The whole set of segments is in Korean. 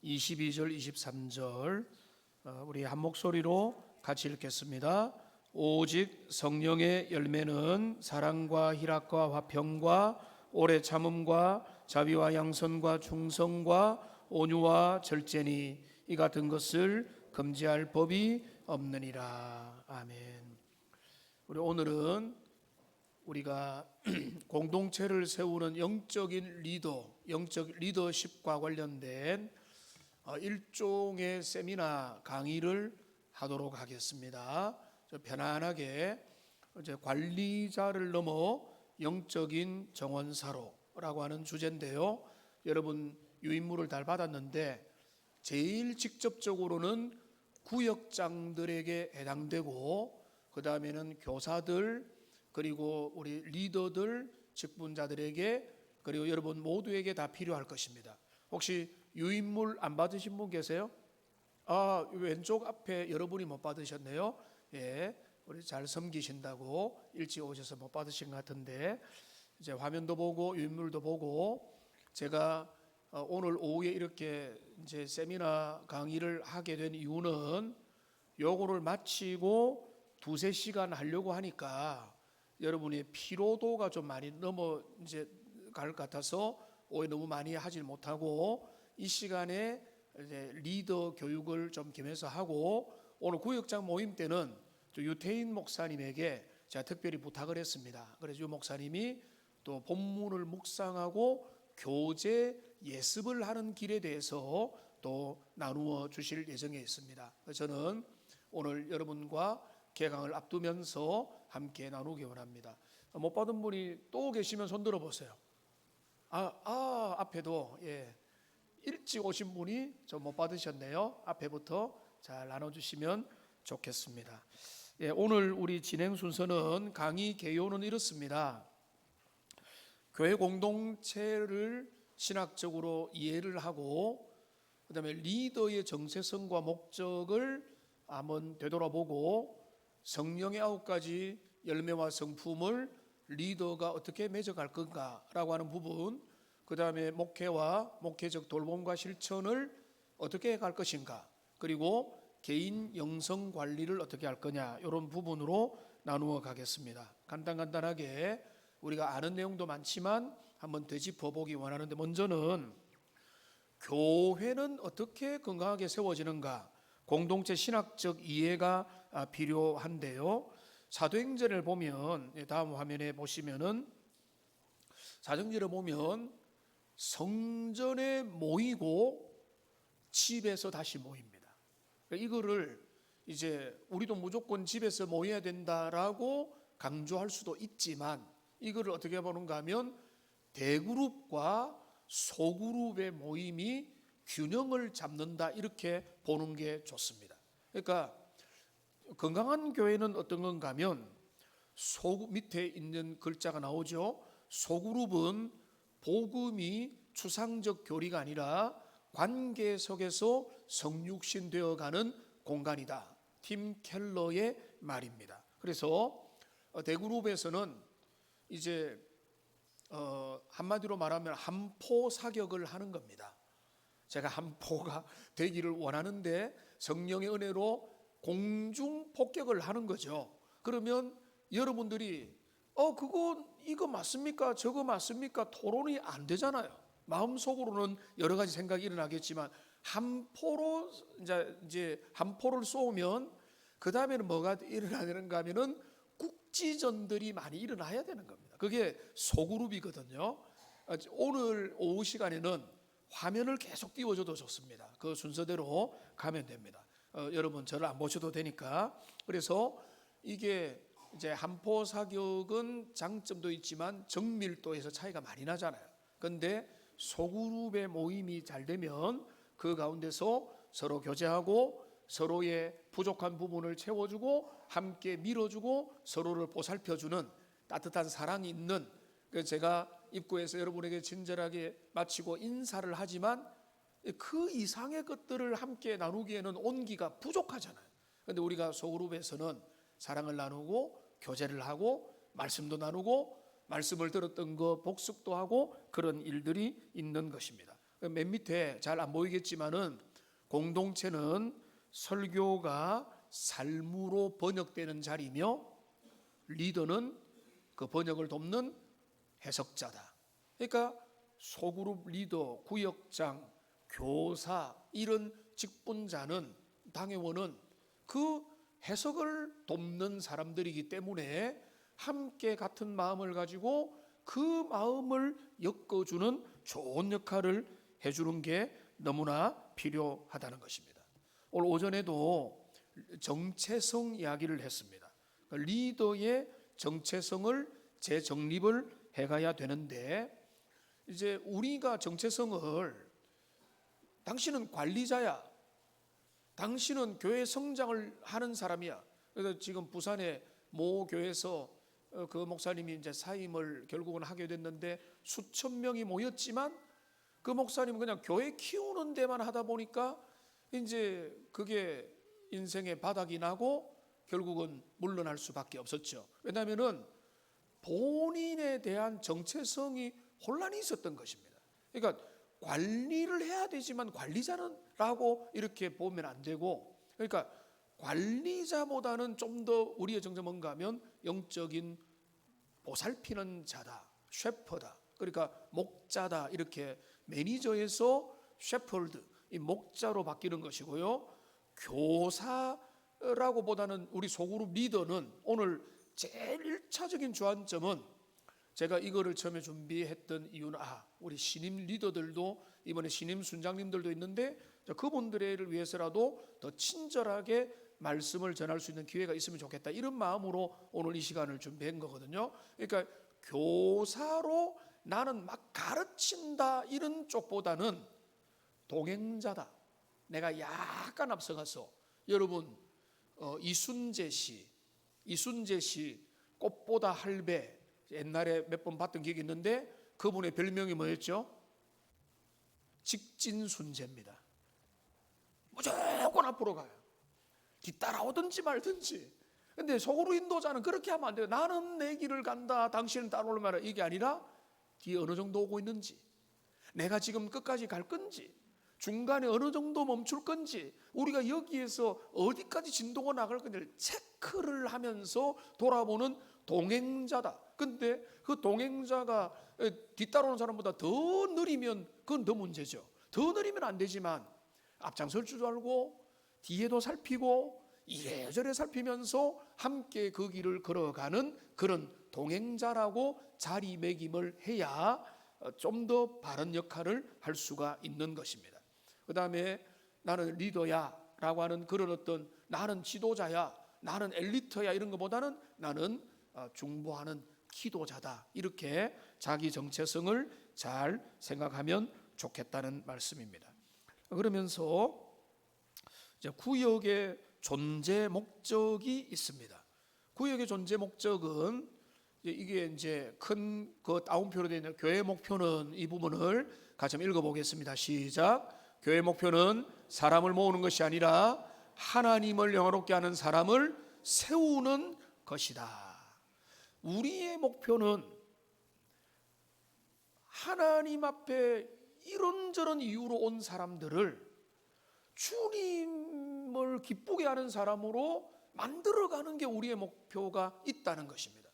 22절, 23절 우리 한 목소리로 같이 읽겠습니다. 오직 성령의 열매는 사랑과 희락과 화평과 오래 참음과 자비와 양선과 충성과 온유와 절제니 이 같은 것을 금지할 법이 없느니라. 아멘. 우리 오늘은 우리가 공동체를 세우는 영적인 영적 리더십과 관련된 일종의 세미나 강의를 하도록 하겠습니다. 편안하게 이제 관리자를 넘어 영적인 정원사로라고 하는 주제인데요. 여러분 유인물을 잘 받았는데 제일 직접적으로는 구역장들에게 해당되고 그 다음에는 교사들 그리고 우리 리더들 직분자들에게 그리고 여러분 모두에게 다 필요할 것입니다. 혹시 유인물 안 받으신 분 계세요? 왼쪽 앞에 여러분이 못 받으셨네요. 예, 우리 잘 섬기신다고 일찍 오셔서 못 받으신 것 같은데 이제 화면도 보고 유인물도 보고 제가 오늘 오후에 이렇게 이제 세미나 강의를 하게 된 이유는 요거를 마치고 두세 시간 하려고 하니까 여러분의 피로도가 좀 많이 넘어 이제 갈 것 같아서 오해 너무 많이 하질 못하고 이 시간에 이제 리더 교육을 좀 겸해서 하고 오늘 구역장 모임 때는 유태인 목사님에게 제가 특별히 부탁을 했습니다. 그래서 유 목사님이 또 본문을 묵상하고 교제 예습을 하는 길에 대해서 또 나누어 주실 예정에 있습니다. 저는 오늘 여러분과 개강을 앞두면서 함께 나누기 원합니다. 못 받은 분이 또 계시면 손 들어 보세요. 앞에도 일찍 오신 분이 좀 못 받으셨네요. 앞에부터 잘 나눠주시면 좋겠습니다. 오늘 우리 진행 순서는 강의 개요는 이렇습니다. 교회 공동체를 신학적으로 이해를 하고 그 다음에 리더의 정체성과 목적을 한번 되돌아보고 성령의 9가지 열매와 성품을 리더가 어떻게 맺어갈 건가라고 하는 부분, 그 다음에 목회와 목회적 돌봄과 실천을 어떻게 갈 것인가, 그리고 개인 영성 관리를 어떻게 할 거냐, 이런 부분으로 나누어 가겠습니다. 간단하게 우리가 아는 내용도 많지만 한번 되짚어 보기 원하는데, 먼저는 교회는 어떻게 건강하게 세워지는가, 공동체 신학적 이해가 필요한데요. 사도행전을 보면 다음 화면에 보시면은 사도행전을 보면 성전에 모이고 집에서 다시 모입니다. 이거를 이제 우리도 무조건 집에서 모여야 된다라고 강조할 수도 있지만 이거를 어떻게 보는가 하면 대그룹과 소그룹의 모임이 균형을 잡는다, 이렇게 보는 게 좋습니다. 그러니까 건강한 교회는 어떤 건가 하면 밑에 있는 글자가 나오죠. 소그룹은 복음이 추상적 교리가 아니라 관계 속에서 성육신 되어가는 공간이다. 팀 켈러의 말입니다. 그래서 대그룹에서는 이제 한마디로 말하면 한포 사격을 하는 겁니다. 제가 한포가 되기를 원하는데 성령의 은혜로 공중 폭격을 하는 거죠. 그러면 여러분들이 이거 맞습니까? 저거 맞습니까? 토론이 안 되잖아요. 마음속으로는 여러 가지 생각이 일어나겠지만 한포로 이제 한포를 쏘면 그 다음에는 뭐가 일어나야 되는가 하면은 국지전들이 많이 일어나야 되는 겁니다. 그게 소그룹이거든요. 오늘 오후 시간에는 화면을 계속 띄워줘도 좋습니다. 그 순서대로 가면 됩니다. 여러분 저를 안 보셔도 되니까. 그래서 이게 이제 한포 사격은 장점도 있지만 정밀도에서 차이가 많이 나잖아요. 그런데 소그룹의 모임이 잘 되면 그 가운데서 서로 교제하고 서로의 부족한 부분을 채워주고 함께 밀어주고 서로를 보살펴주는 따뜻한 사랑이 있는, 제가 입구에서 여러분에게 친절하게 마치고 인사를 하지만 그 이상의 것들을 함께 나누기에는 온기가 부족하잖아요. 그런데 우리가 소그룹에서는 사랑을 나누고 교제를 하고 말씀도 나누고 말씀을 들었던 거 복습도 하고 그런 일들이 있는 것입니다. 맨 밑에 잘 안 보이겠지만은 공동체는 설교가 삶으로 번역되는 자리며 리더는 그 번역을 돕는 해석자다. 그러니까 소그룹 리더, 구역장, 교사 이런 직분자는 당회원은 그 해석을 돕는 사람들이기 때문에 함께 같은 마음을 가지고 그 마음을 엮어주는 좋은 역할을 해주는 게 너무나 필요하다는 것입니다. 오늘 오전에도 정체성 이야기를 했습니다. 리더의 정체성을 재정립을 해가야 되는데, 이제 우리가 정체성을 당신은 관리자야, 당신은 교회 성장을 하는 사람이야. 그래서 지금 부산의 모 교회에서 그 목사님이 이제 사임을 결국은 하게 됐는데 수천 명이 모였지만 그 목사님은 그냥 교회 키우는 데만 하다 보니까 이제 그게 인생의 바닥이 나고 결국은 물러날 수밖에 없었죠. 왜냐하면은 본인에 대한 정체성이 혼란이 있었던 것입니다. 그러니까 관리를 해야 되지만 관리자는 라고 이렇게 보면 안 되고, 그러니까 관리자보다는 좀 더 우리의 정체는 뭔가 하면 영적인 보살피는 자다, 셰퍼다, 그러니까 목자다, 이렇게 매니저에서 셰퍼드, 이 목자로 바뀌는 것이고요. 교사라고 보다는 우리 소그룹 리더는 오늘 제일 1차적인 주안점은 제가 이거를 처음에 준비했던 이유는 우리 신임 리더들도 이번에 신임 순장님들도 있는데 그분들을 위해서라도 더 친절하게 말씀을 전할 수 있는 기회가 있으면 좋겠다, 이런 마음으로 오늘 이 시간을 준비한 거거든요. 그러니까 교사로 나는 막 가르친다 이런 쪽보다는 동행자다. 내가 약간 앞서가서 여러분 이순재 씨 꽃보다 할배 옛날에 몇 번 봤던 기억이 있는데 그분의 별명이 뭐였죠? 직진순재입니다. 무조건 앞으로 가요. 뒤따라오든지 말든지. 근데 소그룹 인도자는 그렇게 하면 안 돼요. 나는 내 길을 간다, 당신은 따라오는 말이야. 이게 아니라 뒤에 어느 정도 오고 있는지, 내가 지금 끝까지 갈 건지, 중간에 어느 정도 멈출 건지, 우리가 여기에서 어디까지 진도가 나갈 건지를 체크를 하면서 돌아보는 동행자다. 근데 그 동행자가 뒤따라오는 사람보다 더 느리면 그건 더 문제죠. 더 느리면 안 되지만 앞장설 줄도 알고 뒤에도 살피고 이래저래 살피면서 함께 그 길을 걸어가는 그런 동행자라고 자리매김을 해야 좀 더 바른 역할을 할 수가 있는 것입니다. 그 다음에 나는 리더야 라고 하는 그런 어떤 나는 지도자야, 나는 엘리트야 이런 것보다는 나는 중보하는 기도자다, 이렇게 자기 정체성을 잘 생각하면 좋겠다는 말씀입니다. 그러면서 이제 구역의 존재 목적이 있습니다. 구역의 존재 목적은 이게 이제 큰 그 따옴표로 되어 있는 교회 목표는, 이 부분을 같이 한번 읽어보겠습니다. 시작. 교회 목표는 사람을 모으는 것이 아니라 하나님을 영화롭게 하는 사람을 세우는 것이다. 우리의 목표는 하나님 앞에 이런저런 이유로 온 사람들을 주님을 기쁘게 하는 사람으로 만들어가는 게 우리의 목표가 있다는 것입니다.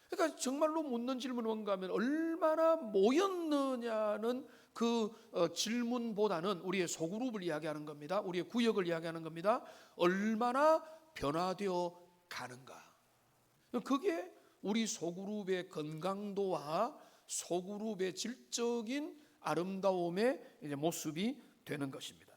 그러니까 정말로 묻는 질문은 뭔가 하면 얼마나 모였느냐는 그 질문보다는 우리의 소그룹을 이야기하는 겁니다. 우리의 구역을 이야기하는 겁니다. 얼마나 변화되어 가는가. 그게 우리 소그룹의 건강도와 소그룹의 질적인 아름다움의 이제 모습이 되는 것입니다.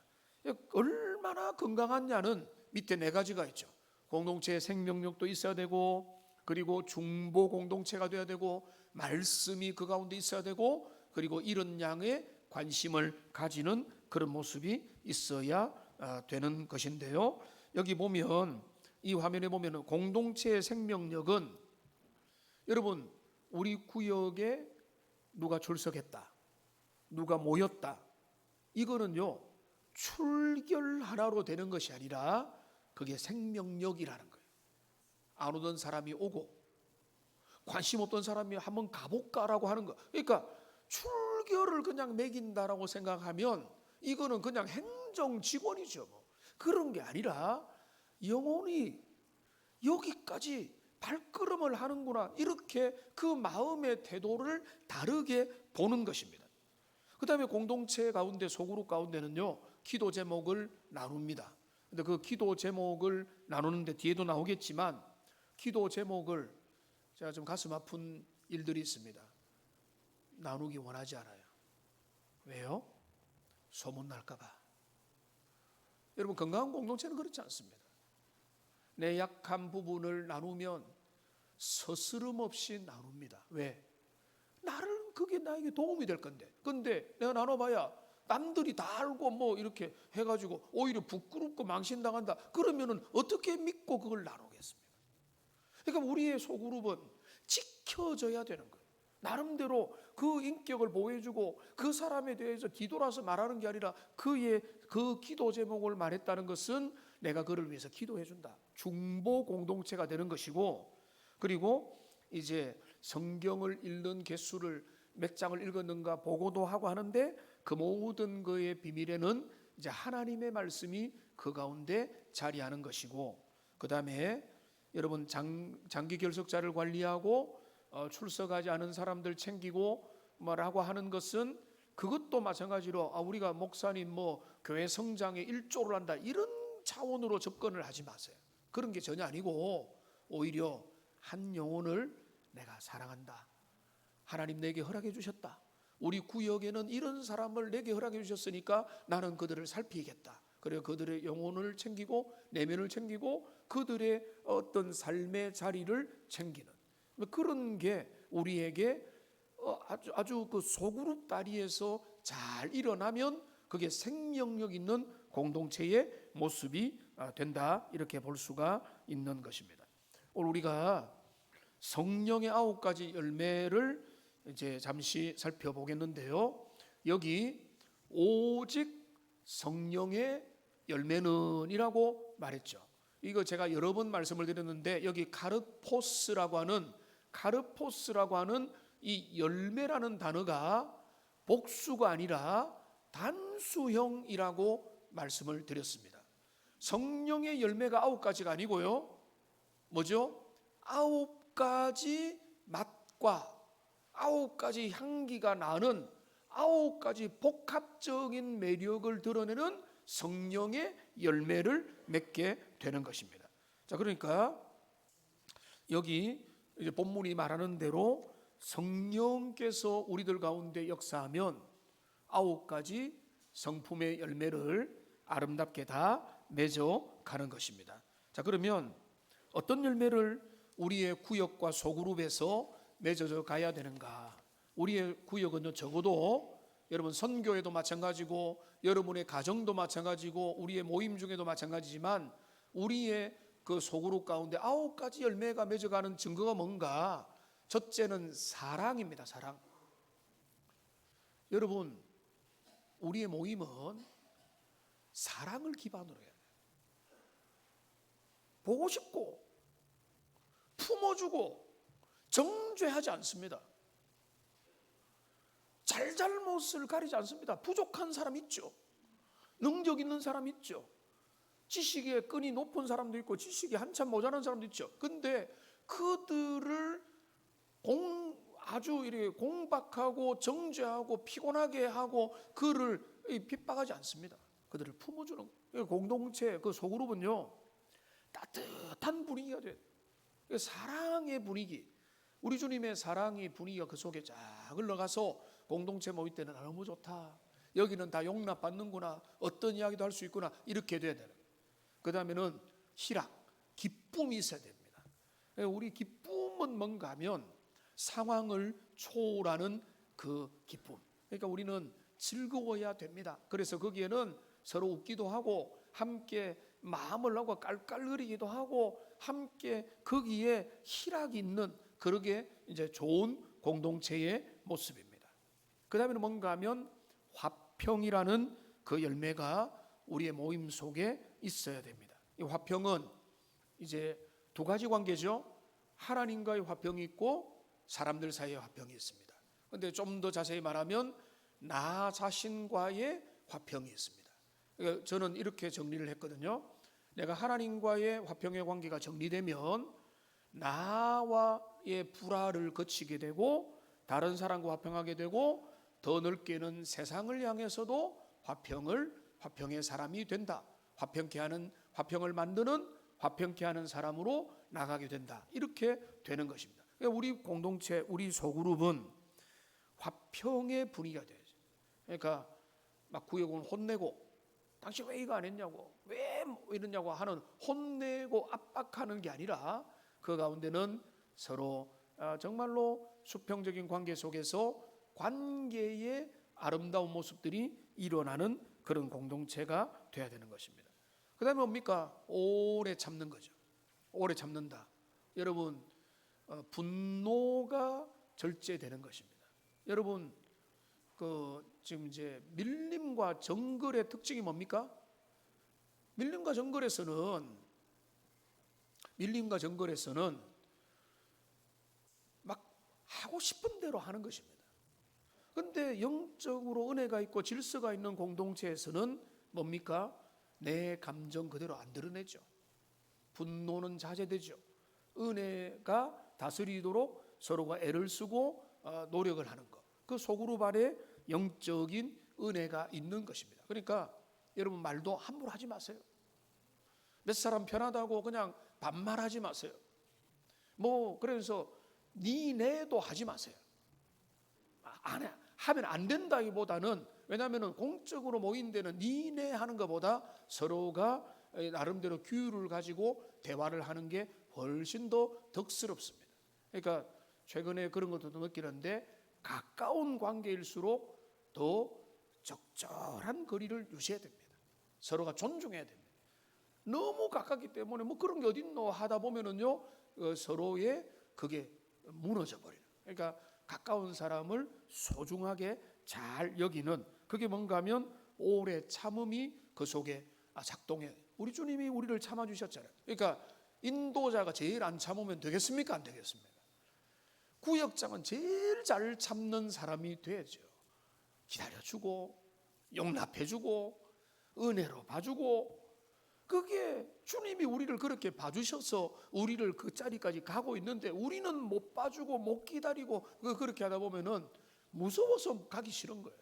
얼마나 건강하냐는 밑에 4가지가 있죠. 공동체의 생명력도 있어야 되고, 그리고 중보 공동체가 되어야 되고, 말씀이 그 가운데 있어야 되고, 그리고 이런 양의 관심을 가지는 그런 모습이 있어야 되는 것인데요. 여기 보면, 이 화면에 보면 공동체의 생명력은, 여러분 우리 구역에 누가 출석했다, 누가 모였다, 이거는요 출결 하나로 되는 것이 아니라 그게 생명력이라는 거예요. 안 오던 사람이 오고 관심 없던 사람이 한번 가볼까라고 하는 거. 그러니까 월결을 그냥 매긴다라고 생각하면 이거는 그냥 행정 직원이죠. 뭐. 그런 게 아니라 영혼이 여기까지 발걸음을 하는구나, 이렇게 그 마음의 태도를 다르게 보는 것입니다. 그 다음에 공동체 가운데, 소그룹 가운데는요, 기도 제목을 나눕니다. 근데 그 기도 제목을 나누는데 뒤에도 나오겠지만, 기도 제목을, 제가 좀 가슴 아픈 일들이 있습니다. 나누기 원하지 않아요. 왜요? 소문날까봐. 여러분, 건강한 공동체는 그렇지 않습니다. 내 약한 부분을 나누면 서스름 없이 나눕니다. 왜? 나를, 그게 나에게 도움이 될 건데. 근데 내가 나눠봐야 남들이 다 알고 뭐 이렇게 해가지고 오히려 부끄럽고 망신당한다. 그러면은 어떻게 믿고 그걸 나누겠습니까? 그러니까 우리의 소그룹은 지켜져야 되는 거예요. 나름대로 그 인격을 보호해주고 그 사람에 대해서 뒤돌아서 말하는 게 아니라 그의 그 기도 제목을 말했다는 것은 내가 그를 위해서 기도해준다. 중보 공동체가 되는 것이고, 그리고 이제 성경을 읽는 개수를 몇 장을 읽었는가 보고도 하고 하는데, 그 모든 거의 비밀에는 이제 하나님의 말씀이 그 가운데 자리하는 것이고, 그 다음에 여러분 장기 결석자를 관리하고 출석하지 않은 사람들 챙기고 뭐라고 하는 것은, 그것도 마찬가지로 우리가 목사님 뭐 교회 성장에 일조를 한다, 이런 차원으로 접근을 하지 마세요. 그런 게 전혀 아니고, 오히려 한 영혼을 내가 사랑한다, 하나님 내게 허락해 주셨다, 우리 구역에는 이런 사람을 내게 허락해 주셨으니까 나는 그들을 살피겠다. 그래서 그들의 영혼을 챙기고 내면을 챙기고 그들의 어떤 삶의 자리를 챙기는 그런 게 우리에게 아주 그 소그룹 다리에서 잘 일어나면 그게 생명력 있는 공동체의 모습이 된다, 이렇게 볼 수가 있는 것입니다. 오늘 우리가 성령의 9가지 열매를 이제 잠시 살펴보겠는데요, 여기 오직 성령의 열매는 이라고 말했죠. 이거 제가 여러 번 말씀을 드렸는데, 여기 카르포스라고 하는 이 열매라는 단어가 복수가 아니라 단수형이라고 말씀을 드렸습니다. 성령의 열매가 9가지가 아니고요, 뭐죠? 9가지 맛과 9가지 향기가 나는 9가지 복합적인 매력을 드러내는 성령의 열매를 맺게 되는 것입니다. 자, 그러니까 여기 이제 본문이 말하는 대로 성령께서 우리들 가운데 역사하면 9가지 성품의 열매를 아름답게 다 맺어 가는 것입니다. 자, 그러면 어떤 열매를 우리의 구역과 소그룹에서 맺어져 가야 되는가? 우리의 구역은 적어도 여러분 선교회도 마찬가지고 여러분의 가정도 마찬가지고 우리의 모임 중에도 마찬가지지만, 우리의 그 소그룹 가운데 9가지 열매가 맺어가는 증거가 뭔가? 첫째는 사랑입니다. 사랑. 여러분, 우리의 모임은 사랑을 기반으로 해야 돼요. 보고 싶고 품어주고 정죄하지 않습니다. 잘잘못을 가리지 않습니다. 부족한 사람 있죠. 능력 있는 사람 있죠. 지식의 끈이 높은 사람도 있고 지식이 한참 모자란 사람도 있죠. 근데 그들을 아주 이렇게 공박하고 정죄하고 피곤하게 하고 그를 핍박하지 않습니다. 그들을 품어주는 공동체, 그 소그룹은요, 따뜻한 분위기가 돼요. 사랑의 분위기, 우리 주님의 사랑의 분위기가 그 속에 쫙 흘러가서 공동체 모일 때는 너무 좋다, 여기는 다 용납받는구나, 어떤 이야기도 할 수 있구나, 이렇게 돼야 되는 거예요. 그 다음에는 희락, 기쁨이 있어야 됩니다. 우리 기쁨은 뭔가 하면 상황을 초월하는 그 기쁨. 그러니까 우리는 즐거워야 됩니다. 그래서 거기에는 서로 웃기도 하고 함께 마음을 하고 깔깔거리기도 하고 함께 거기에 희락이 있는, 그러게 이제 좋은 공동체의 모습입니다. 그 다음에는 뭔가 하면 화평이라는 그 열매가 우리의 모임 속에 있어야 됩니다. 이 화평은 이제 2가지 관계죠. 하나님과의 화평이 있고 사람들 사이의 화평이 있습니다. 그런데 좀 더 자세히 말하면 나 자신과의 화평이 있습니다. 그러니까 저는 이렇게 정리를 했거든요. 내가 하나님과의 화평의 관계가 정리되면 나와의 불화를 거치게 되고 다른 사람과 화평하게 되고 더 넓게는 세상을 향해서도 화평의 사람이 된다. 화평을 만드는 화평케 하는 사람으로 나가게 된다. 이렇게 되는 것입니다. 그러니까 우리 공동체, 우리 소그룹은 화평의 분위기가 돼야죠. 그러니까 막 구역은 혼내고 당신 왜 이거 안 했냐고 왜 이러냐고 하는 혼내고 압박하는 게 아니라 그 가운데는 서로 정말로 수평적인 관계 속에서 관계의 아름다운 모습들이 일어나는 그런 공동체가 돼야 되는 것입니다. 그 다음에 뭡니까? 오래 참는 거죠. 오래 참는다. 여러분 분노가 절제되는 것입니다. 여러분 지금 이제 밀림과 정글의 특징이 뭡니까? 밀림과 정글에서는 막 하고 싶은 대로 하는 것입니다. 그런데 영적으로 은혜가 있고 질서가 있는 공동체에서는 뭡니까? 내 감정 그대로 안 드러내죠. 분노는 자제되죠. 은혜가 다스리도록 서로가 애를 쓰고 노력을 하는 것. 그 소그룹 안에 영적인 은혜가 있는 것입니다. 그러니까 여러분 말도 함부로 하지 마세요. 몇 사람 편하다고 그냥 반말하지 마세요. 그래서 니네도 하지 마세요. 하면 안 된다기보다는, 왜냐하면 공적으로 모인 데는 니네 하는 것보다 서로가 나름대로 규율을 가지고 대화를 하는 게 훨씬 더 덕스럽습니다. 그러니까 최근에 그런 것도 느끼는데, 가까운 관계일수록 더 적절한 거리를 유지해야 됩니다. 서로가 존중해야 됩니다. 너무 가깝기 때문에 그런 게 어딨노 하다 보면은요, 서로의 그게 무너져 버려요. 그러니까 가까운 사람을 소중하게 잘 여기는, 그게 뭔가 하면 오래 참음이 그 속에 작동해. 우리 주님이 우리를 참아주셨잖아요. 그러니까 인도자가 제일 안 참으면 되겠습니까? 안 되겠습니까? 구역장은 제일 잘 참는 사람이 돼야죠. 기다려주고 용납해주고 은혜로 봐주고, 그게 주님이 우리를 그렇게 봐주셔서 우리를 그 자리까지 가고 있는데, 우리는 못 봐주고 못 기다리고 그렇게 하다 보면은 무서워서 가기 싫은 거예요.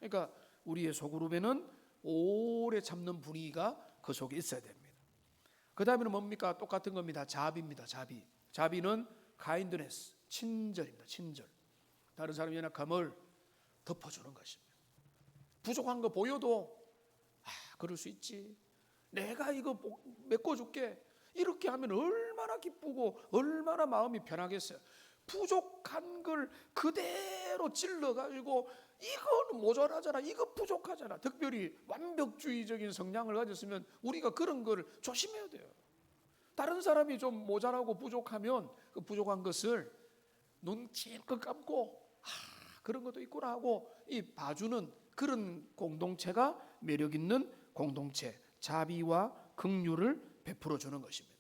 그러니까 우리의 소그룹에는 오래 참는 분위기가 그 속에 있어야 됩니다. 그 다음에는 뭡니까? 똑같은 겁니다. 자비입니다. 자비는 kindness, 친절입니다. 친절. 다른 사람의 연약함을 덮어주는 것입니다. 부족한 거 보여도 그럴 수 있지, 내가 이거 메꿔줄게, 이렇게 하면 얼마나 기쁘고 얼마나 마음이 편하겠어요. 부족한 걸 그대로 찔러가지고 이거는 모자라잖아, 이거 부족하잖아, 특별히 완벽주의적인 성향을 가졌으면 우리가 그런 걸 조심해야 돼요. 다른 사람이 좀 모자라고 부족하면 그 부족한 것을 눈 찔끔 감고 그런 것도 있구나 하고 봐주는 그런 공동체가 매력 있는 공동체, 자비와 긍휼을 베풀어 주는 것입니다.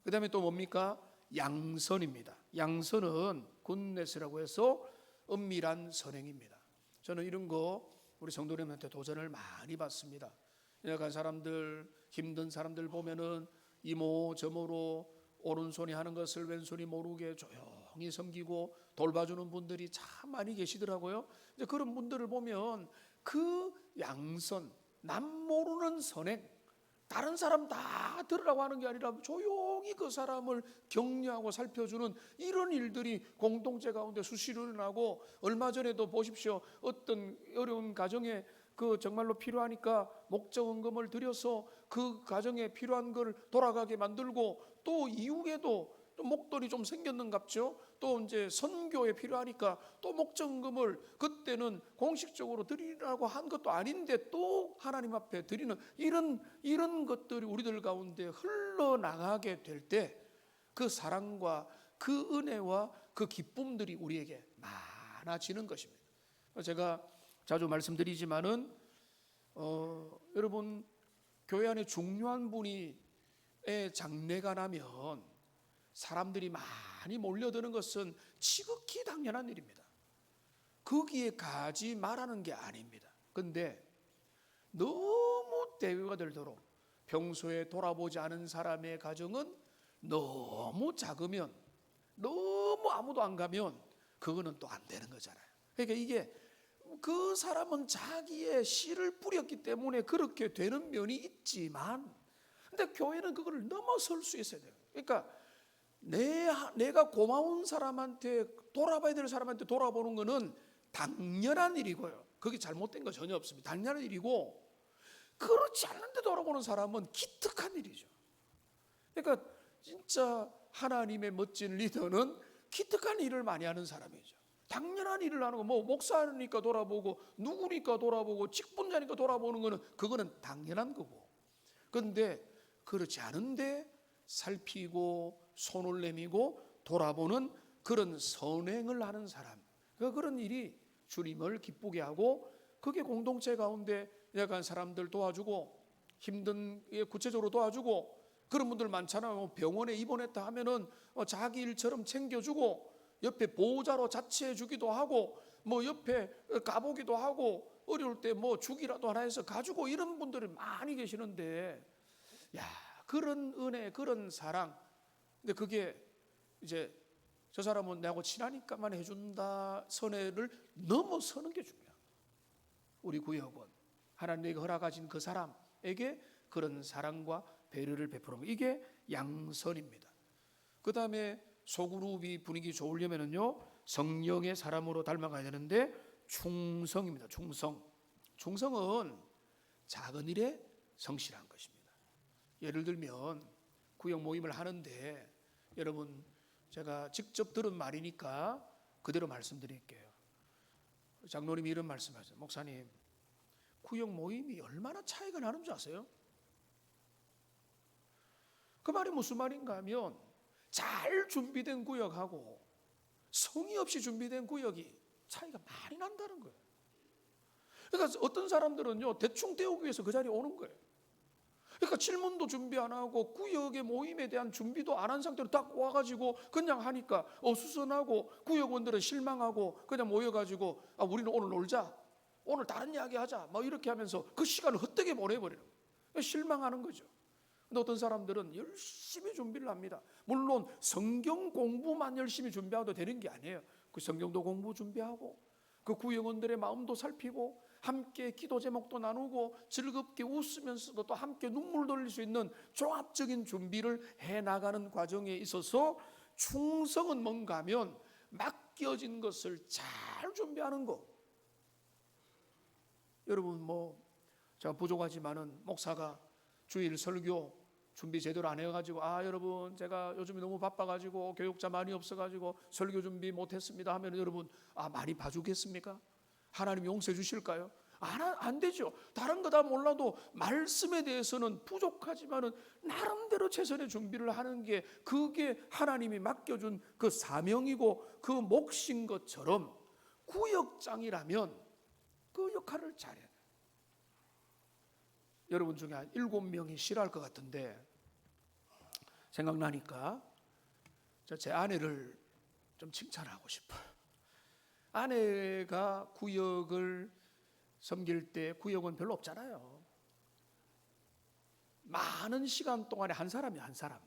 그 다음에 또 뭡니까? 양선입니다. 양선은 굿네스라고 해서 은밀한 선행입니다. 저는 이런 거 우리 성도님한테 도전을 많이 받습니다. 약한 사람들, 힘든 사람들 보면은 이모저모로 오른손이 하는 것을 왼손이 모르게 조용히 섬기고 돌봐주는 분들이 참 많이 계시더라고요. 이제 그런 분들을 보면 그 양선, 남 모르는 선행, 다른 사람 다 들으라고 하는 게 아니라 조용히 그 사람을 격려하고 살펴주는 이런 일들이 공동체 가운데 수시로 일어나고, 얼마 전에도 보십시오. 어떤 어려운 가정에 정말로 필요하니까 목적원금을 들여서 그 가정에 필요한 걸 돌아가게 만들고, 또 이후에도 또 목돈이 좀 생겼는갑죠. 또 이제 선교에 필요하니까 또 목적금을 그때는 공식적으로 드리라고 한 것도 아닌데 또 하나님 앞에 드리는 이런 것들이 우리들 가운데 흘러나가게 될 때 그 사랑과 그 은혜와 그 기쁨들이 우리에게 많아지는 것입니다. 제가 자주 말씀드리지만은 여러분, 교회 안에 중요한 분의 장례가 나면 사람들이 많이 몰려드는 것은 지극히 당연한 일입니다. 거기에 가지 말라는 게 아닙니다. 근데 너무 대회가 되도록 평소에 돌아보지 않은 사람의 가정은 너무 작으면, 너무 아무도 안 가면 그거는 또 안 되는 거잖아요. 그러니까 이게 그 사람은 자기의 씨를 뿌렸기 때문에 그렇게 되는 면이 있지만, 근데 교회는 그거를 넘어설 수 있어야 돼요. 그러니까 내가 고마운 사람한테, 돌아봐야 될 사람한테 돌아보는 거는 당연한 일이고요. 그게 잘못된 거 전혀 없습니다. 당연한 일이고, 그렇지 않는데 돌아보는 사람은 기특한 일이죠. 그러니까 진짜 하나님의 멋진 리더는 기특한 일을 많이 하는 사람이죠. 당연한 일을 하는 거, 뭐 목사니까 돌아보고 누구니까 돌아보고 직분자니까 돌아보는 거는 그거는 당연한 거고, 그런데 그렇지 않은데 살피고 손을 내밀고 돌아보는 그런 선행을 하는 사람, 그런 일이 주님을 기쁘게 하고, 그게 공동체 가운데 약한 사람들 도와주고 힘든 구체적으로 도와주고, 그런 분들 많잖아요. 병원에 입원했다 하면은 자기 일처럼 챙겨주고, 옆에 보호자로 자처해 주기도 하고, 뭐 옆에 가보기도 하고, 어려울 때 뭐 죽이라도 하나 해서 가지고, 이런 분들이 많이 계시는데, 야, 그런 은혜, 그런 사랑. 근데 그게 이제 저 사람은 나하고 친하니까만 해준다 선회를 넘어서는 게 중요해요. 우리 구역은 하나님에게 허락하신 그 사람에게 그런 사랑과 배려를 베푸는 거, 이게 양선입니다. 그 다음에 소그룹이 분위기 좋으려면요, 성령의 사람으로 닮아가야 되는데 충성입니다. 충성은 작은 일에 성실한 것입니다. 예를 들면 구역 모임을 하는데, 여러분 제가 직접 들은 말이니까 그대로 말씀드릴게요. 장로님이 이런 말씀하세요. 목사님, 구역 모임이 얼마나 차이가 나는 줄 아세요? 그 말이 무슨 말인가 하면, 잘 준비된 구역하고 성의 없이 준비된 구역이 차이가 많이 난다는 거예요. 그러니까 어떤 사람들은요, 대충 때우기 위해서 그 자리에 오는 거예요. 그러니까 질문도 준비 안 하고 구역의 모임에 대한 준비도 안 한 상태로 딱 와가지고 그냥 하니까 어수선하고, 구역원들은 실망하고 그냥 모여가지고 우리는 오늘 놀자, 오늘 다른 이야기 하자, 뭐 이렇게 하면서 그 시간을 헛되게 보내버리는 거예요. 실망하는 거죠. 근데 어떤 사람들은 열심히 준비를 합니다. 물론 성경 공부만 열심히 준비해도 되는 게 아니에요. 그 성경도 공부 준비하고, 그 구역원들의 마음도 살피고, 함께 기도 제목도 나누고, 즐겁게 웃으면서도 또 함께 눈물 돌릴 수 있는 종합적인 준비를 해나가는 과정에 있어서, 충성은 뭔가 하면 맡겨진 것을 잘 준비하는 거. 여러분 뭐 제가 부족하지만은 목사가 주일 설교 준비 제대로 안 해가지고, 여러분 제가 요즘에 너무 바빠가지고 교육자 많이 없어가지고 설교 준비 못했습니다 하면, 여러분 많이 봐주겠습니까? 하나님 용서해 주실까요? 안 되죠. 다른 거 다 몰라도 말씀에 대해서는 부족하지만은 나름대로 최선의 준비를 하는 게, 그게 하나님이 맡겨준 그 사명이고 그 몫인 것처럼, 구역장이라면 그 역할을 잘해야 돼요. 여러분 중에 한 7명이 싫어할 것 같은데, 생각나니까 제 아내를 좀 칭찬하고 싶어요. 아내가 구역을 섬길 때, 구역은 별로 없잖아요. 많은 시간 동안에 한 사람이 한 사람.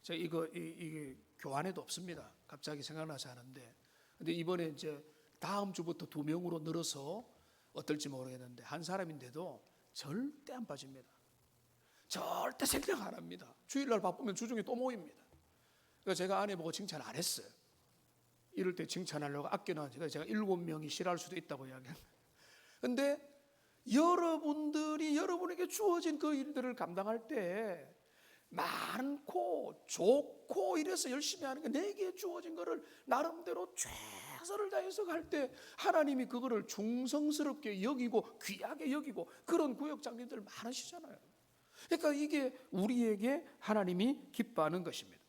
제가 이게 교환에도 없습니다. 갑자기 생각나서 하는데, 근데 이번에 이제 다음 주부터 2명으로 늘어서 어떨지 모르겠는데, 한 사람인데도 절대 안 빠집니다. 절대 생략 안 합니다. 주일날 바쁘면 주중에 또 모입니다. 그러니까 제가 아내 보고 칭찬 안 했어요. 이럴 때 칭찬하려고 아껴놨으니까 제가 7명이 싫어할 수도 있다고 이야기합니다. 그런데 여러분들이 여러분에게 주어진 그 일들을 감당할 때 많고 좋고 이래서 열심히 하는 게, 내게 주어진 거를 나름대로 최선을 다해서 갈 때 하나님이 그거를 중성스럽게 여기고 귀하게 여기고, 그런 구역장님들 많으시잖아요. 그러니까 이게 우리에게 하나님이 기뻐하는 것입니다.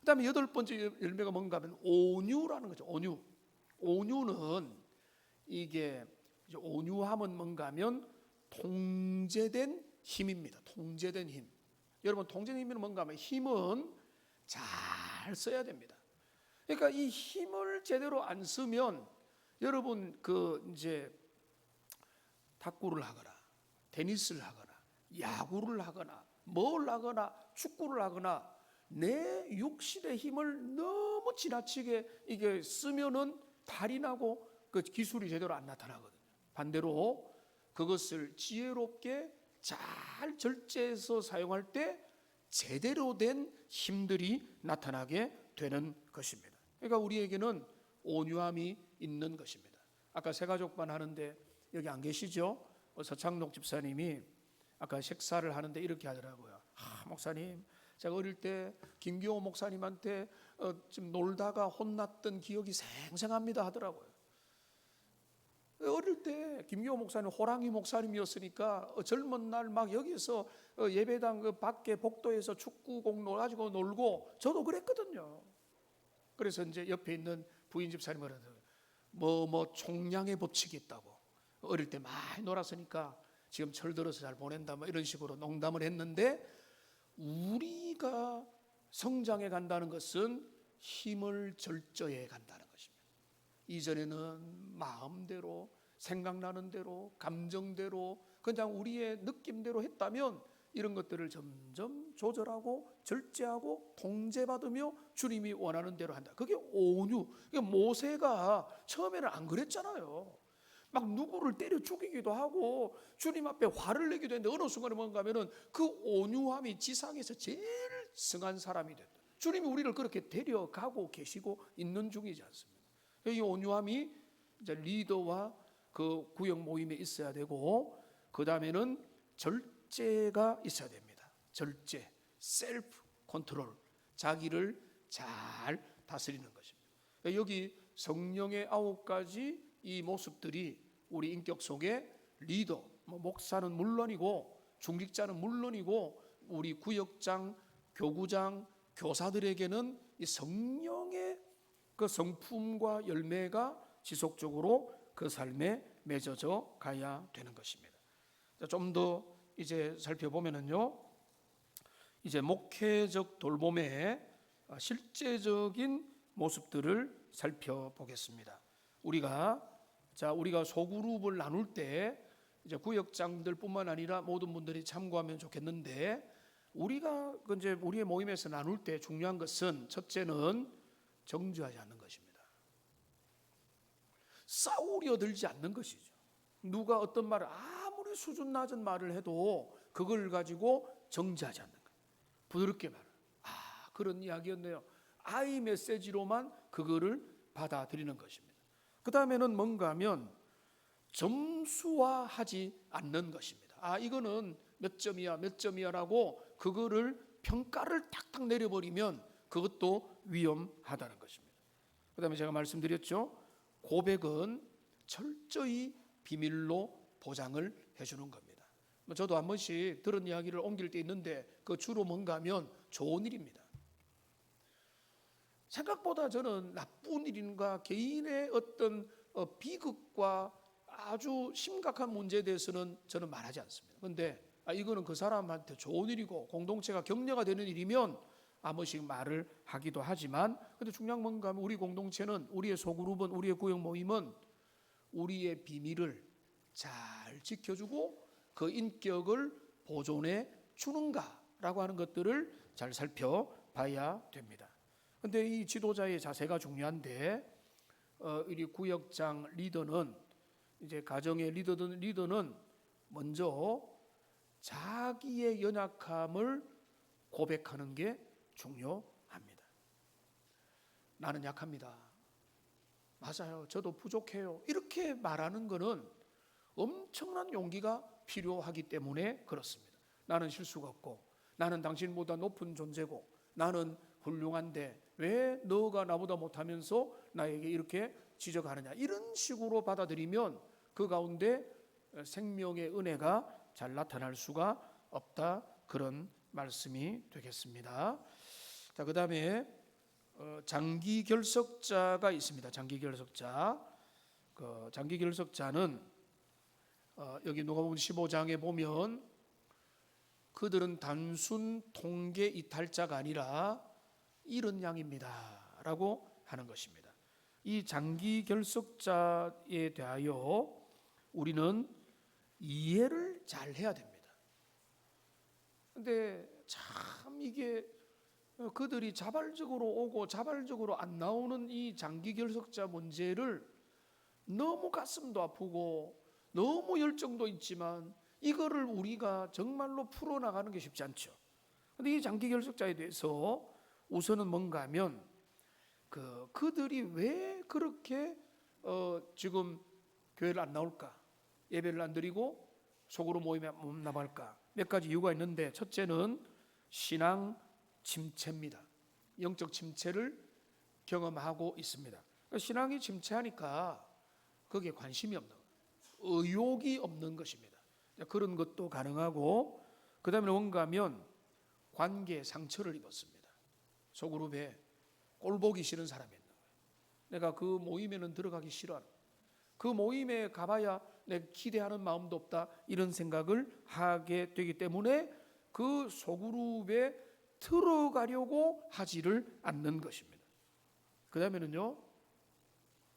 그 다음에 8번째 열매가 뭔가 하면 온유라는 거죠. 온유는 이게, 온유함은 뭔가 하면 통제된 힘입니다. 통제된 힘. 여러분, 통제된 힘은 뭔가 하면, 힘은 잘 써야 됩니다. 그러니까 이 힘을 제대로 안 쓰면 여러분 이제 탁구를 하거나 테니스를 하거나 야구를 하거나 뭘 하거나 축구를 하거나 내 육신의 힘을 너무 지나치게 이게 쓰면은 발이 나고 그 기술이 제대로 안 나타나거든요. 반대로 그것을 지혜롭게 잘 절제해서 사용할 때 제대로 된 힘들이 나타나게 되는 것입니다. 그러니까 우리에게는 온유함이 있는 것입니다. 아까 새가족반 하는데 여기 안 계시죠? 서창록 집사님이 아까 식사를 하는데 이렇게 하더라고요. 목사님, 제가 어릴 때 김기호 목사님한테 좀 놀다가 혼났던 기억이 생생합니다 하더라고요. 어릴 때 김기호 목사님 호랑이 목사님이었으니까 젊은 날 막 여기서 예배당 그 밖에 복도에서 축구공 가지고 놀고 저도 그랬거든요. 그래서 이제 옆에 있는 부인 집사님이 그러더라고요. 뭐 총량의 법칙이 있다고. 어릴 때 많이 놀았으니까 지금 철 들어서 잘 보낸다 뭐 이런 식으로 농담을 했는데, 우리가 성장해 간다는 것은 힘을 절저해 간다는 것입니다. 이전에는 마음대로 생각나는 대로 감정대로 그냥 우리의 느낌대로 했다면 이런 것들을 점점 조절하고 절제하고 통제받으며 주님이 원하는 대로 한다. 그게 온유. 모세가 처음에는 안 그랬잖아요. 막 누구를 때려 죽이기도 하고 주님 앞에 화를 내기도 했는데 어느 순간에 뭔가 하면은 그 온유함이 지상에서 제일 승한 사람이 됐다. 주님이 우리를 그렇게 데려가고 계시고 있는 중이지 않습니까? 이 온유함이 이제 리더와 그 구역 모임에 있어야 되고, 그 다음에는 절제가 있어야 됩니다. 절제, 셀프 컨트롤, 자기를 잘 다스리는 것입니다. 여기 성령의 9가지 이 모습들이 우리 인격 속에 리더, 목사는 물론이고 중직자는 물론이고 우리 구역장, 교구장, 교사들에게는 이 성령의 그 성품과 열매가 지속적으로 그 삶에 맺어져 가야 되는 것입니다. 좀 더 이제 살펴보면은요, 이제 목회적 돌봄의 실제적인 모습들을 살펴보겠습니다. 우리가 소그룹을 나눌 때 이제 구역장들뿐만 아니라 모든 분들이 참고하면 좋겠는데, 우리가 이제 우리의 모임에서 나눌 때 중요한 것은 첫째는 정죄하지 않는 것입니다. 싸우려 들지 않는 것이죠. 누가 어떤 말을 아무리 수준 낮은 말을 해도 그걸 가지고 정죄하지 않는 거예요. 부드럽게 말을. 그런 이야기였네요. 아이 메시지로만 그거를 받아들이는 것입니다. 그 다음에는 뭔가 하면 점수화하지 않는 것입니다. 이거는 몇 점이야라고 그거를 평가를 탁탁 내려버리면 그것도 위험하다는 것입니다. 그 다음에 제가 말씀드렸죠. 고백은 철저히 비밀로 보장을 해주는 겁니다. 저도 한 번씩 들은 이야기를 옮길 때 있는데 그 주로 뭔가 하면 좋은 일입니다. 생각보다 저는 나쁜 일인가 개인의 어떤 비극과 아주 심각한 문제에 대해서는 저는 말하지 않습니다. 그런데 이거는 그 사람한테 좋은 일이고 공동체가 격려가 되는 일이면 한 번씩 말을 하기도 하지만, 근데 중요한 뭔가 하면 우리 공동체는, 우리의 소그룹은, 우리의 구역 모임은 우리의 비밀을 잘 지켜주고 그 인격을 보존해 주는가라고 하는 것들을 잘 살펴봐야 됩니다. 그런데 이 지도자의 자세가 중요한데, 우리 구역장 리더는, 이제 가정의 리더는 먼저 자기의 연약함을 고백하는 게 중요합니다. 나는 약합니다. 맞아요. 저도 부족해요. 이렇게 말하는 것은 엄청난 용기가 필요하기 때문에 그렇습니다. 나는 실수가 없고, 나는 당신보다 높은 존재고, 나는 훌륭한데 왜 너가 나보다 못하면서 나에게 이렇게 지적하느냐, 이런 식으로 받아들이면 그 가운데 생명의 은혜가 잘 나타날 수가 없다, 그런 말씀이 되겠습니다. 자, 그 다음에 장기 결석자가 있습니다. 장기 결석자. 장기 결석자는 여기 누가복음 15장에 보면 그들은 단순 통계 이탈자가 아니라 잃은 양입니다 라고 하는 것입니다. 이 장기 결석자에 대하여 우리는 이해를 잘 해야 됩니다. 근데 참 이게 그들이 자발적으로 오고 자발적으로 안 나오는 이 장기 결석자 문제를 너무 가슴도 아프고 너무 열정도 있지만 이거를 우리가 정말로 풀어나가는 게 쉽지 않죠. 근데 이 장기 결석자에 대해서 우선은 뭔가 하면 그들이 왜 그렇게 지금 교회를 안 나올까, 예배를 안 드리고 속으로 모임에 못 나갈까, 몇 가지 이유가 있는데, 첫째는 신앙 침체입니다. 영적 침체를 경험하고 있습니다. 신앙이 침체하니까 거기에 관심이 없는 거예요. 의욕이 없는 것입니다. 그런 것도 가능하고, 그 다음에 뭔가 하면 관계에 상처를 입었습니다. 소그룹에 꼴보기 싫은 사람이 있는 거예요. 내가 그 모임에는 들어가기 싫어하는, 그 모임에 가봐야 내가 기대하는 마음도 없다, 이런 생각을 하게 되기 때문에 그 소그룹에 들어가려고 하지를 않는 것입니다. 그 다음에는요,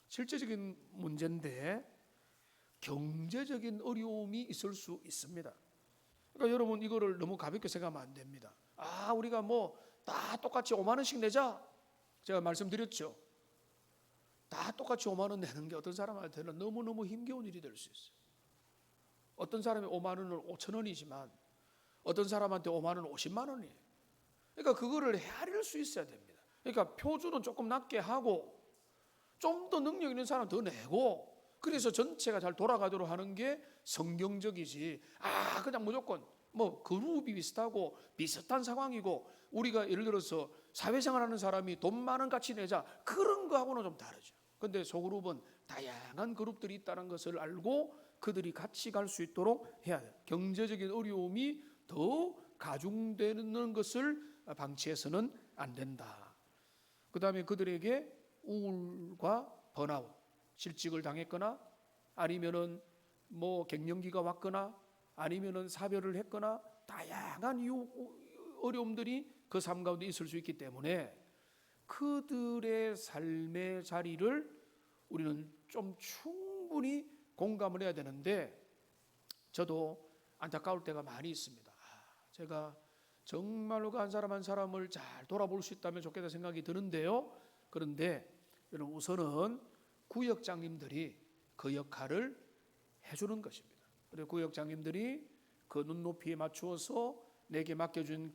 실제적인 문제인데 경제적인 어려움이 있을 수 있습니다. 그러니까 여러분 이거를 너무 가볍게 생각하면 안 됩니다. 우리가 뭐 다 똑같이 5만 원씩 내자, 제가 말씀드렸죠. 다 똑같이 5만 원 내는 게 어떤 사람한테는 너무너무 힘겨운 일이 될 수 있어요. 어떤 사람이 5만 원을 5천 원이지만 어떤 사람한테 5만 원은 50만 원이에요. 그러니까 그거를 헤아릴 수 있어야 됩니다. 그러니까 표준은 조금 낮게 하고 좀 더 능력 있는 사람 더 내고, 그래서 전체가 잘 돌아가도록 하는 게 성경적이지, 그냥 무조건 뭐 그룹이 비슷하고 비슷한 상황이고, 우리가 예를 들어서 사회생활하는 사람이 돈 많은 같이 내자, 그런 거하고는 좀 다르죠. 근데 소그룹은 다양한 그룹들이 있다는 것을 알고 그들이 같이 갈 수 있도록 해야 돼요. 경제적인 어려움이 더 가중되는 것을 방치해서는 안 된다. 그 다음에 그들에게 우울과 번아웃, 실직을 당했거나 아니면은 뭐 갱년기가 왔거나 아니면은 사별을 했거나 다양한 어려움들이 그 삶 가운데 있을 수 있기 때문에 그들의 삶의 자리를 우리는 좀 충분히 공감을 해야 되는데, 저도 안타까울 때가 많이 있습니다. 제가 정말로 그 한 사람 한 사람을 잘 돌아볼 수 있다면 좋겠다 생각이 드는데요. 그런데 여러분, 우선은 구역장님들이 그 역할을 해주는 것입니다. 그리고 구역장님들이 그 눈높이에 맞추어서 내게 맡겨준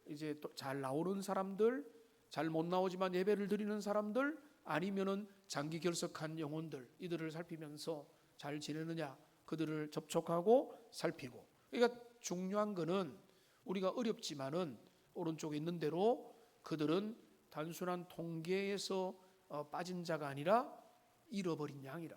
이제 잘 나오는 사람들, 잘 못 나오지만 예배를 드리는 사람들, 아니면은 장기 결석한 영혼들, 이들을 살피면서 잘 지내느냐, 그들을 접촉하고 살피고. 그러니까 중요한 거는 우리가 어렵지만은 오른쪽에 있는 대로 그들은 단순한 통계에서 빠진 자가 아니라 잃어버린 양이라.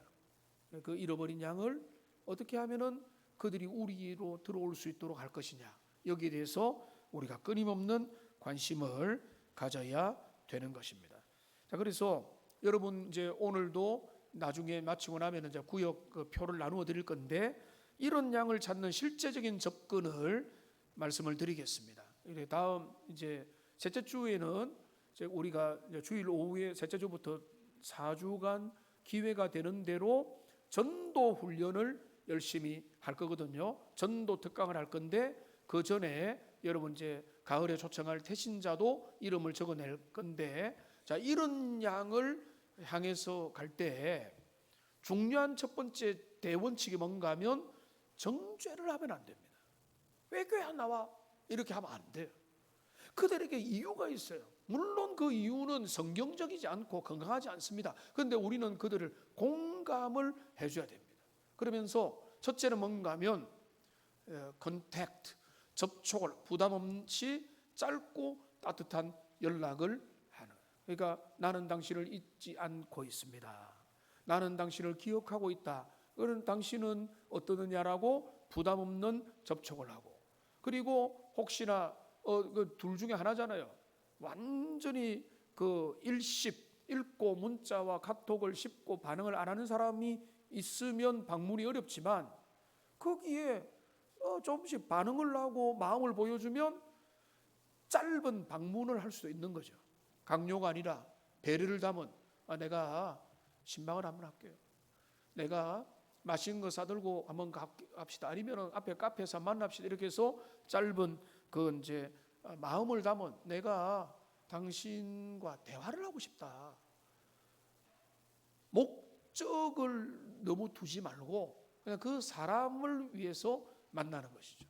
그 잃어버린 양을 어떻게 하면은 그들이 우리로 들어올 수 있도록 할 것이냐, 여기에 대해서 우리가 끊임없는 관심을 가져야 되는 것입니다. 자, 그래서 여러분 이제 오늘도 나중에 마치고 나면 이제 구역 표를 나누어 드릴 건데, 이런 양을 찾는 실제적인 접근을 말씀을 드리겠습니다. 다음 이제 셋째 주에는 우리가 주일 오후에 셋째 주부터 4주간 기회가 되는 대로 전도 훈련을 열심히 할 거거든요. 전도 특강을 할 건데, 그 전에 여러분 이제 가을에 초청할 태신자도 이름을 적어낼 건데, 자, 이런 양을 향해서 갈 때 중요한 첫 번째 대원칙이 뭔가 하면 정죄를 하면 안 됩니다. 왜 교회 안 나와? 이렇게 하면 안 돼요. 그들에게 이유가 있어요. 물론 그 이유는 성경적이지 않고 건강하지 않습니다. 그런데 우리는 그들을 공감을 해줘야 됩니다. 그러면서 첫째는 뭔가 하면 컨택트, 접촉을 부담 없이 짧고 따뜻한 연락을 하는. 그러니까 나는 당신을 잊지 않고 있습니다. 나는 당신을 기억하고 있다. 그런 당신은 어떠느냐라고 부담 없는 접촉을 하고, 그리고 혹시나 그 둘 중에 하나잖아요. 완전히 읽고 문자와 카톡을 씹고 반응을 안 하는 사람이 있으면 방문이 어렵지만, 거기에 조금씩 반응을 하고 마음을 보여주면 짧은 방문을 할 수도 있는 거죠. 강요가 아니라 배려를 담은 내가 신방을 한번 할게요. 내가 맛있는 거 사들고 한번 갑시다. 아니면 앞에 카페에서 만납시다. 이렇게 해서 짧은 그 이제 마음을 담은 내가 당신과 대화를 하고 싶다. 목적을 너무 두지 말고 그냥 그 사람을 위해서 만나는 것이죠.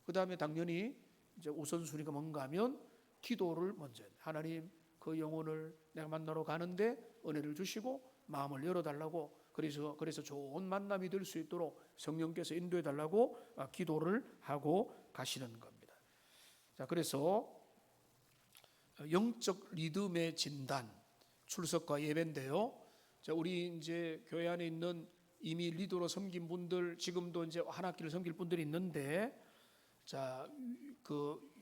그 다음에 당연히 이제 우선순위가 뭔가 하면 기도를 먼저 해요. 하나님, 그 영혼을 내가 만나러 가는데 은혜를 주시고 마음을 열어달라고, 그래서 좋은 만남이 될 수 있도록 성령께서 인도해달라고 기도를 하고 가시는 겁니다. 자, 그래서 영적 리듬의 진단, 출석과 예배인데요. 자, 우리 이제 교회 안에 있는 이미 리더로 섬긴 분들, 지금도 이제 한 학기를 섬길 분들이 있는데, 자,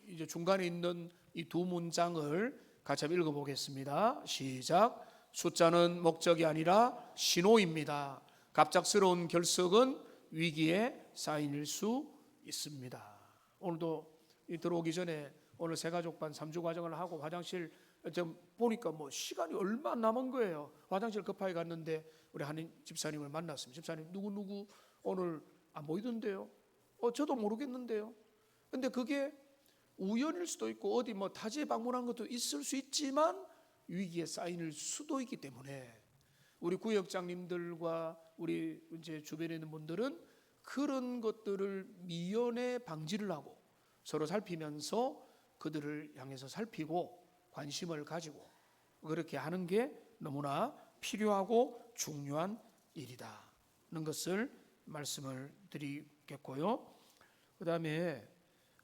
이제 중간에 있는 이 두 문장을 같이 한번 읽어보겠습니다. 시작. 숫자는 목적이 아니라 신호입니다. 갑작스러운 결석은 위기의 사인일 수 있습니다. 오늘도 들어오기 전에 오늘 새가족반 3주 과정을 하고 화장실 좀 보니까 뭐 시간이 얼마 남은 거예요. 화장실 급하게 갔는데 우리 한 집사님을 만났습니다. 집사님, 누구 오늘 안 보이던데요? 저도 모르겠는데요. 근데 그게 우연일 수도 있고 어디 뭐 타지에 방문한 것도 있을 수 있지만 위기의 사인일 수도 있기 때문에 우리 구역장님들과 우리 이제 주변에 있는 분들은 그런 것들을 미연에 방지를 하고 서로 살피면서 그들을 향해서 살피고 관심을 가지고 그렇게 하는 게 너무나 필요하고 중요한 일이다는 것을 말씀을 드리겠고요. 그 다음에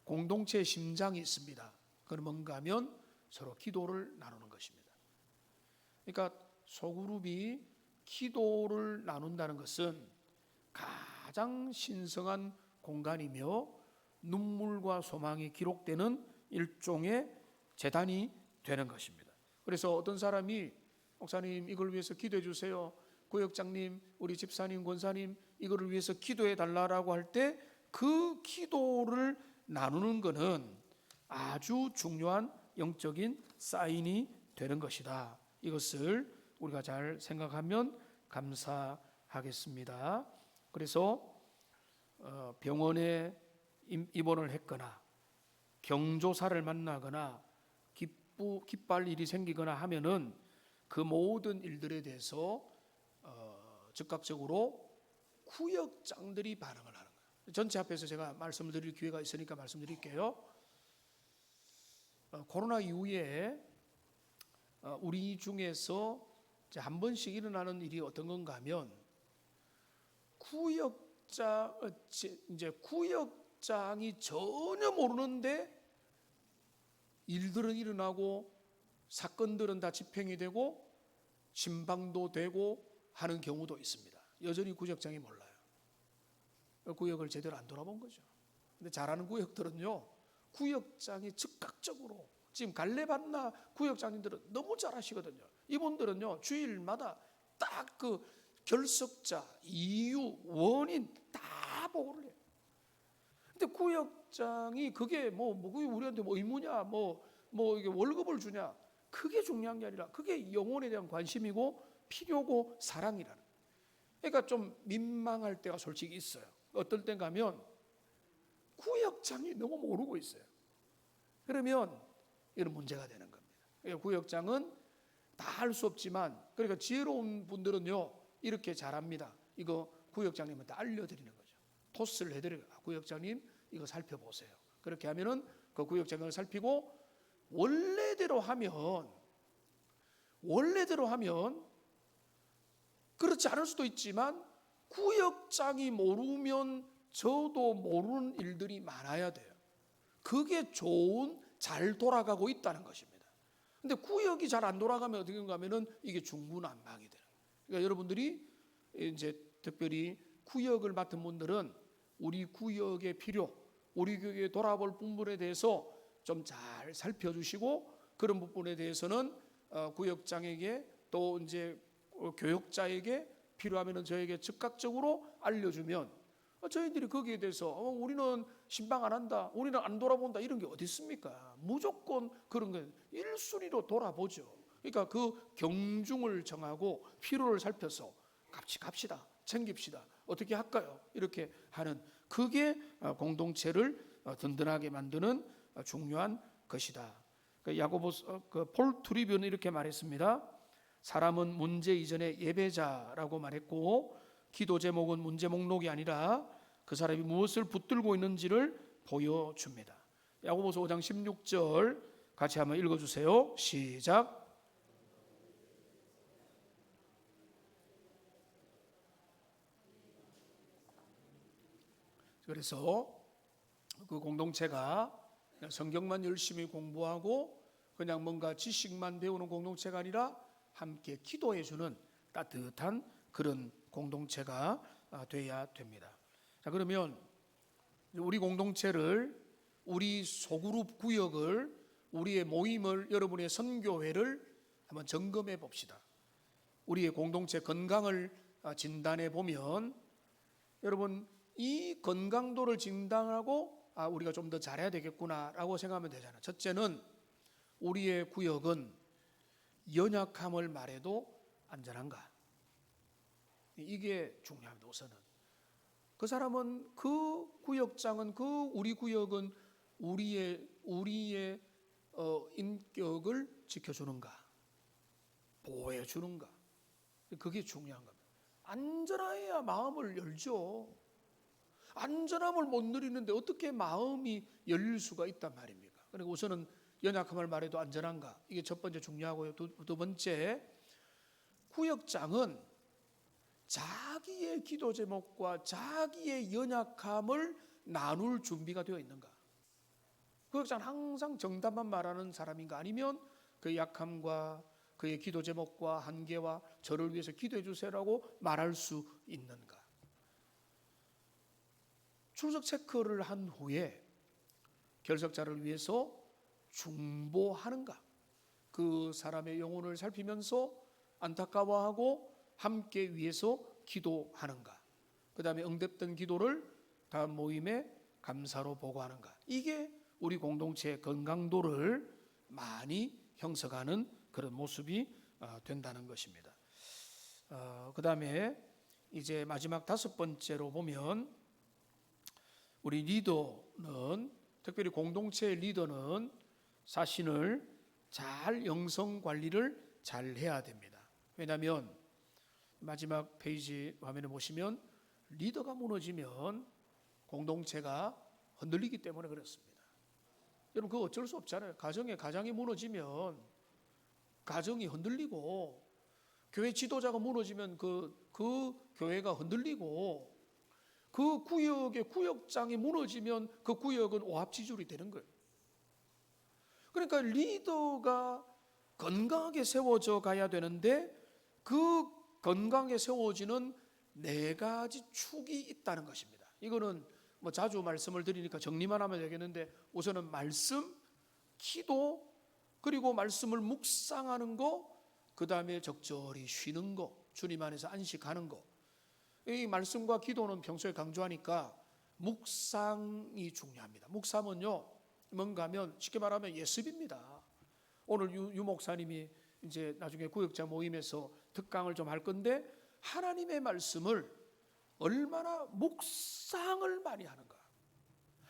공동체의 심장이 있습니다. 그건 뭔가 하면 서로 기도를 나누는 것입니다. 그러니까 소그룹이 기도를 나눈다는 것은 가장 신성한 공간이며 눈물과 소망이 기록되는 일종의 재단이 되는 것입니다. 그래서 어떤 사람이 목사님 이걸 위해서 기도해 주세요. 구역장님, 우리 집사님, 권사님 이거를 위해서 기도해 달라고 할 때 그 기도를 나누는 것은 아주 중요한 영적인 사인이 되는 것이다. 이것을 우리가 잘 생각하면 감사하겠습니다. 그래서 병원에 입원을 했거나 경조사를 만나거나 기뻐할 일이 생기거나 하면은 그 모든 일들에 대해서 즉각적으로 구역장들이 반응을 하는 거예요. 전체 앞에서 제가 말씀을 드릴 기회가 있으니까 말씀드릴게요. 코로나 이후에 우리 중에서 한 번씩 일어나는 일이 어떤 건가 하면 구역장이 전혀 모르는데 일들은 일어나고 사건들은 다 집행이 되고 신방도 되고 하는 경우도 있습니다. 여전히 구역장이 몰라요. 구역을 제대로 안 돌아본 거죠. 근데 잘하는 구역들은요, 구역장이 즉각적으로 지금 갈래반나 구역장님들은 너무 잘하시거든요. 이분들은요 주일마다 딱 그 결석자, 이유, 원인 다 보고를 해요. 근데 구역장이 그게 그게 우리한테 뭐 의무냐, 이게 월급을 주냐, 그게 중요한 게 아니라 그게 영혼에 대한 관심이고 필요고 사랑이라는. 그러니까 좀 민망할 때가 솔직히 있어요. 어떨 땐 가면 구역장이 너무 모르고 있어요. 그러면 이런 문제가 되는 겁니다. 그러니까 구역장은 다 할 수 없지만, 그러니까 지혜로운 분들은요 이렇게 잘합니다. 이거 구역장님한테 알려드리는 거죠. 토스를 해드려요. 구역장님 이거 살펴보세요. 그렇게 하면은 그 구역장을 살피고 원래대로 하면 그렇지 않을 수도 있지만 구역장이 모르면 저도 모르는 일들이 많아야 돼요. 그게 잘 돌아가고 있다는 것입니다. 근데 구역이 잘 안 돌아가면 어떻게 하면은 이게 중구난방이 돼요. 그러니까 여러분들이 이제 특별히 구역을 맡은 분들은 우리 구역의 필요, 우리 교회에 돌아볼 부분에 대해서 좀 잘 살펴주시고 그런 부분에 대해서는 구역장에게 또 이제 교역자에게 필요하면은 저에게 즉각적으로 알려주면 저희들이 거기에 대해서 우리는 신방 안 한다, 우리는 안 돌아본다 이런 게 어디 있습니까? 무조건 그런 거 1순위로 돌아보죠. 그러니까 그 경중을 정하고 필요를 살펴서 같이 갑시다, 챙깁시다, 어떻게 할까요? 이렇게 하는 그게 공동체를 든든하게 만드는 중요한 것이다. 야고보서 폴 트리뷰는 이렇게 말했습니다. 사람은 문제 이전의 예배자라고 말했고, 기도 제목은 문제 목록이 아니라 그 사람이 무엇을 붙들고 있는지를 보여줍니다. 야고보서 5장 16절 같이 한번 읽어주세요. 시작. 그래서 그 공동체가 성경만 열심히 공부하고 그냥 뭔가 지식만 배우는 공동체가 아니라 함께 기도해주는 따뜻한 그런 공동체가 돼야 됩니다. 자, 그러면 우리 공동체를, 우리 소그룹 구역을, 우리의 모임을, 여러분의 선교회를 한번 점검해 봅시다. 우리의 공동체 건강을 진단해 보면 여러분 이 건강도를 진단하고 우리가 좀 더 잘해야 되겠구나라고 생각하면 되잖아요. 첫째는 우리의 구역은 연약함을 말해도 안전한가? 이게 중요합니다. 우선은 그 사람은, 그 구역장은, 그 우리 구역은 우리의 인격을 지켜주는가, 보호해 주는가? 그게 중요한 겁니다. 안전해야 마음을 열죠. 안전함을 못 누리는데 어떻게 마음이 열릴 수가 있단 말입니까? 그러니까 우선은 연약함을 말해도 안전한가? 이게 첫 번째 중요하고요. 두 번째, 구역장은 자기의 기도 제목과 자기의 연약함을 나눌 준비가 되어 있는가? 구역장은 항상 정답만 말하는 사람인가? 아니면 그의 약함과 그의 기도 제목과 한계와 저를 위해서 기도해 주세요라고 말할 수 있는가? 출석 체크를 한 후에 결석자를 위해서 중보하는가? 그 사람의 영혼을 살피면서 안타까워하고 함께 위해서 기도하는가? 그 다음에 응답된 기도를 다음 모임에 감사로 보고하는가? 이게 우리 공동체의 건강도를 많이 형성하는 그런 모습이 된다는 것입니다. 그 다음에 이제 마지막 다섯 번째로 보면 우리 리더는, 특별히 공동체의 리더는 자신을 잘 영성 관리를 잘 해야 됩니다. 왜냐하면 마지막 페이지 화면에 보시면 리더가 무너지면 공동체가 흔들리기 때문에 그렇습니다. 여러분 그거 어쩔 수 없잖아요. 가정이 무너지면 가정이 흔들리고, 교회 지도자가 무너지면 그 교회가 흔들리고, 그 구역의 구역장이 무너지면 그 구역은 오합지졸이 되는 거예요. 그러니까 리더가 건강하게 세워져 가야 되는데 그 건강하게 세워지는 네 가지 축이 있다는 것입니다. 이거는 뭐 자주 말씀을 드리니까 정리만 하면 되겠는데, 우선은 말씀, 기도, 그리고 말씀을 묵상하는 거, 그 다음에 적절히 쉬는 거, 주님 안에서 안식하는 거. 이 말씀과 기도는 평소에 강조하니까 묵상이 중요합니다. 묵상은요, 뭔가 하면 쉽게 말하면 예습입니다. 오늘 유 목사님이 이제 나중에 구역자 모임에서 특강을 좀 할 건데, 하나님의 말씀을 얼마나 묵상을 많이 하는가.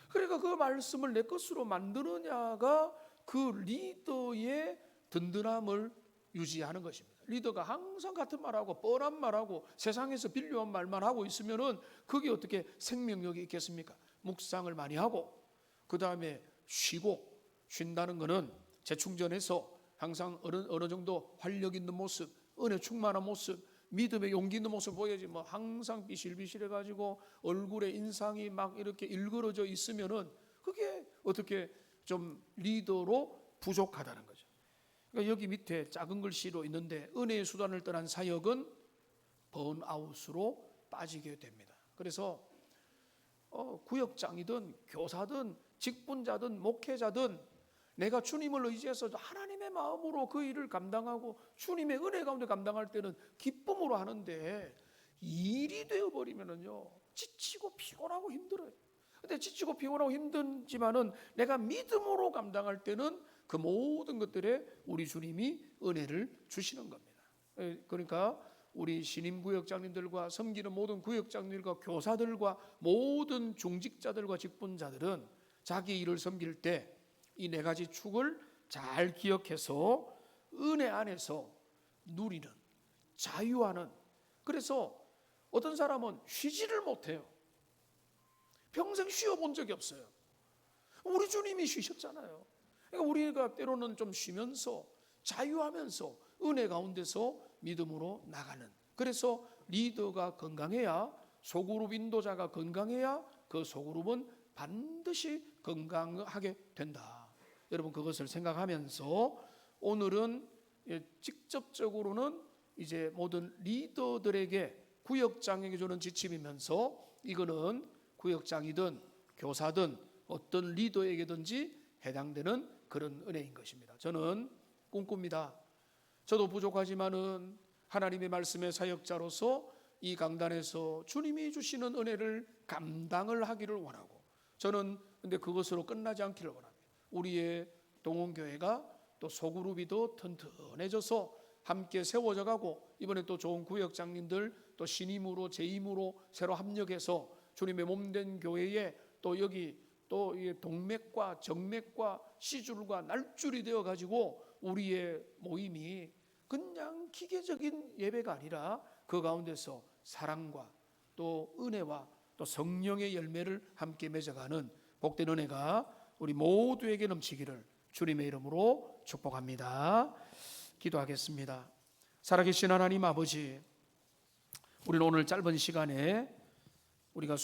그러니까 그 말씀을 내 것으로 만드느냐가 그 리더의 든든함을 유지하는 것입니다. 리더가 항상 같은 말하고 뻔한 말하고 세상에서 빌려온 말만 하고 있으면은 그게 어떻게 생명력이 있겠습니까? 묵상을 많이 하고, 그 다음에 쉬고, 쉰다는 것은 재충전해서 항상 어느 정도 활력 있는 모습, 은혜 충만한 모습, 믿음의 용기 있는 모습 보여야지. 뭐 항상 비실비실해 가지고 얼굴에 인상이 막 이렇게 일그러져 있으면은 그게 어떻게 좀 리더로 부족하다는 거죠. 그러니까 여기 밑에 작은 글씨로 있는데, 은혜의 수단을 떠난 사역은 번아웃으로 빠지게 됩니다. 그래서 구역장이든 교사든 직분자든 목회자든 내가 주님을 의지해서 하나님의 마음으로 그 일을 감당하고 주님의 은혜 가운데 감당할 때는 기쁨으로 하는데, 일이 되어버리면은요 지치고 피곤하고 힘들어요. 근데 지치고 피곤하고 힘들지만은 내가 믿음으로 감당할 때는 그 모든 것들에 우리 주님이 은혜를 주시는 겁니다. 그러니까 우리 신임 구역장님들과 섬기는 모든 구역장님들과 교사들과 모든 중직자들과 직분자들은 자기 일을 섬길 때 이 네 가지 축을 잘 기억해서 은혜 안에서 누리는, 자유하는. 그래서 어떤 사람은 쉬지를 못해요. 평생 쉬어본 적이 없어요. 우리 주님이 쉬셨잖아요. 그러니까 우리가 때로는 좀 쉬면서 자유하면서 은혜 가운데서 믿음으로 나가는. 그래서 리더가 건강해야, 소그룹 인도자가 건강해야 그 소그룹은 반드시 건강하게 된다. 여러분 그것을 생각하면서 오늘은 직접적으로는 이제 모든 리더들에게 구역장에게 주는 지침이면서 이거는 구역장이든 교사든 어떤 리더에게든지 해당되는 그런 은혜인 것입니다. 저는 꿈꿉니다. 저도 부족하지만은 하나님의 말씀의 사역자로서 이 강단에서 주님이 주시는 은혜를 감당을 하기를 원하고, 저는 근데 그것으로 끝나지 않기를 원합니다. 우리의 동원교회가 또 소그룹이 더 튼튼해져서 함께 세워져 가고, 이번에 또 좋은 구역장님들 또 신임으로 재임으로 새로 합력해서 주님의 몸된 교회에 또 여기 또 동맥과 정맥과 시줄과 날줄이 되어 가지고 우리의 모임이 그냥 기계적인 예배가 아니라 그 가운데서 사랑과 또 은혜와 또 성령의 열매를 함께 맺어가는 복된 은혜가 우리 모두에게 넘치기를 주님의 이름으로 축복합니다. 기도하겠습니다. 살아계신 하나님 아버지, 우리는 오늘 짧은 시간에 우리가